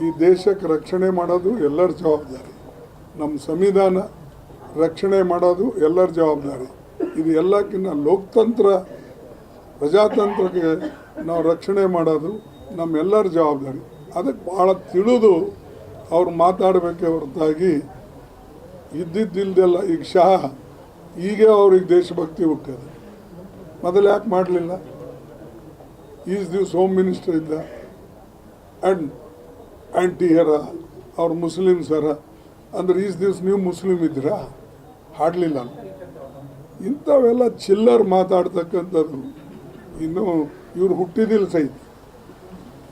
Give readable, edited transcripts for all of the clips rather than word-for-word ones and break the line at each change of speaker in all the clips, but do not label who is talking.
ಈ ದೇಶಕ್ಕೆ ರಕ್ಷಣೆ ಮಾಡೋದು ಎಲ್ಲರ ಜವಾಬ್ದಾರಿ. ನಮ್ಮ ಸಂವಿಧಾನ ರಕ್ಷಣೆ ಮಾಡೋದು ಎಲ್ಲರ ಜವಾಬ್ದಾರಿ. ಇದು ಎಲ್ಲಕ್ಕಿಂತ ಲೋಕತಂತ್ರ ಪ್ರಜಾತಂತ್ರಕ್ಕೆ ನಾವು ರಕ್ಷಣೆ ಮಾಡೋದು ನಮ್ಮೆಲ್ಲರ ಜವಾಬ್ದಾರಿ. ಅದಕ್ಕೆ ಭಾಳ ತಿಳಿದು ಅವ್ರು ಮಾತಾಡಬೇಕೇ ಹೊರತಾಗಿ ಇದ್ದಿದ್ದಿಲ್ದೆಲ್ಲ. ಈಗ ಈಗ ಅವ್ರಿಗೆ ದೇಶಭಕ್ತಿ ಹುಟ್ಟಿದೆ, ಮೊದಲು ಯಾಕೆ ಮಾಡಲಿಲ್ಲ? ಈಸ್ ದಿವ್ಸ ಹೋಮ್ ಮಿನಿಸ್ಟರ್ ಇದ್ದ ಆ್ಯಂಡ್ ಆ್ಯಂಟಿಯರ ಅವ್ರು ಮುಸ್ಲಿಮ್ಸರ ಅಂದ್ರೆ ಈಸ್ ದಿವ್ಸ ನೀವು ಮುಸ್ಲಿಮ್ ಇದ್ದೀರಾ? ಹಾಡಲಿಲ್ಲ. ಇಂಥವೆಲ್ಲ ಚಿಲ್ಲರ್ ಮಾತಾಡ್ತಕ್ಕಂಥದ್ದು. ಇನ್ನು ಇವ್ರು ಹುಟ್ಟಿದಿಲ್ಲ ಸಹಿತ.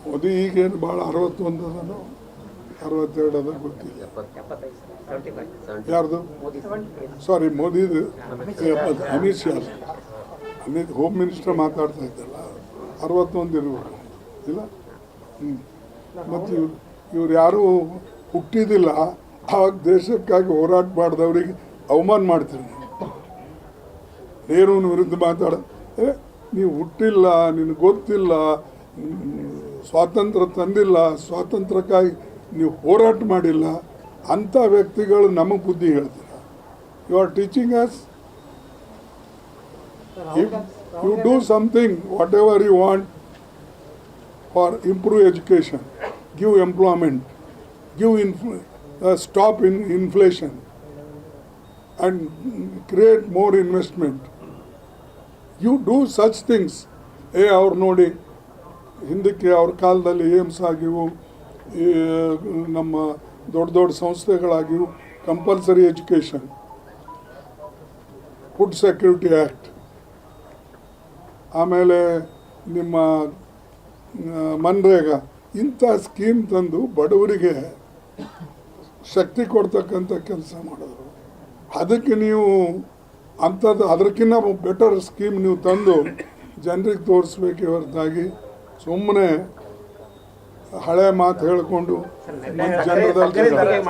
ಮೋದಿ ಈಗೇನು ಭಾಳ 61 ಅದನೋ 62 ಅದ ಗೊತ್ತಿಲ್ಲ. ಯಾರ್ದು? ಸಾರಿ, ಮೋದಿದು 70. ಅಮಿತ್ ಶಾ ಹೋಮ್ ಮಿನಿಸ್ಟರ್ ಮಾತಾಡ್ತಾ ಇದ್ದಲ್ಲ, 61 ಇರ್ಬೇಕು ಇಲ್ಲ. ಮತ್ತು ಇವ್ರು ಯಾರೂ ಹುಟ್ಟಿದಿಲ್ಲ. ಆವಾಗ ದೇಶಕ್ಕಾಗಿ ಹೋರಾಟ ಮಾಡಿದವ್ರಿಗೆ ಅವಮಾನ ಮಾಡ್ತೀರಿ. ನೇರುವಿನ ವಿರುದ್ಧ ನೀವು ಹುಟ್ಟಿಲ್ಲ, ನಿನಗೆ ಗೊತ್ತಿಲ್ಲ, ಸ್ವಾತಂತ್ರ್ಯ ತಂದಿಲ್ಲ, ಸ್ವಾತಂತ್ರ್ಯಕ್ಕಾಗಿ ನೀವು ಹೋರಾಟ ಮಾಡಿಲ್ಲ ಅಂಥ ವ್ಯಕ್ತಿಗಳು ನಮಗೆ ಬುದ್ಧಿ ಹೇಳ್ತೀರ. You are teaching us. If you do something whatever you want for improve education, give employment, give stop in inflation and create more investment. You do such things. ಅವ್ರು ನೋಡಿ ಹಿಂದಕ್ಕೆ ಅವ್ರ ಕಾಲದಲ್ಲಿ ಏಮ್ಸ್ ಆಗಿವು, ನಮ್ಮ ದೊಡ್ಡ ದೊಡ್ಡ ಸಂಸ್ಥೆಗಳಾಗಿವು, compulsory education, food security act, ಆಮೇಲೆ ನಿಮ್ಮ ಮನ್ರೇಗಾ, ಇಂಥ ಸ್ಕೀಮ್ ತಂದು ಬಡವರಿಗೆ ಶಕ್ತಿ ಕೊಡ್ತಕ್ಕಂಥ ಕೆಲಸ ಮಾಡಿದ್ರು. ಅದಕ್ಕೆ ನೀವು ಅಂಥದ್ದು ಅದಕ್ಕಿಂತ ಬೆಟರ್ ಸ್ಕೀಮ್ ನೀವು ತಂದು ಜನರಿಗೆ ತೋರಿಸ್ಬೇಕೇ ಹೊರತಾಗಿ ಸುಮ್ಮನೆ ಹಳೆ ಮಾತು ಹೇಳಿಕೊಂಡು ಜನರದಲ್ಲಿ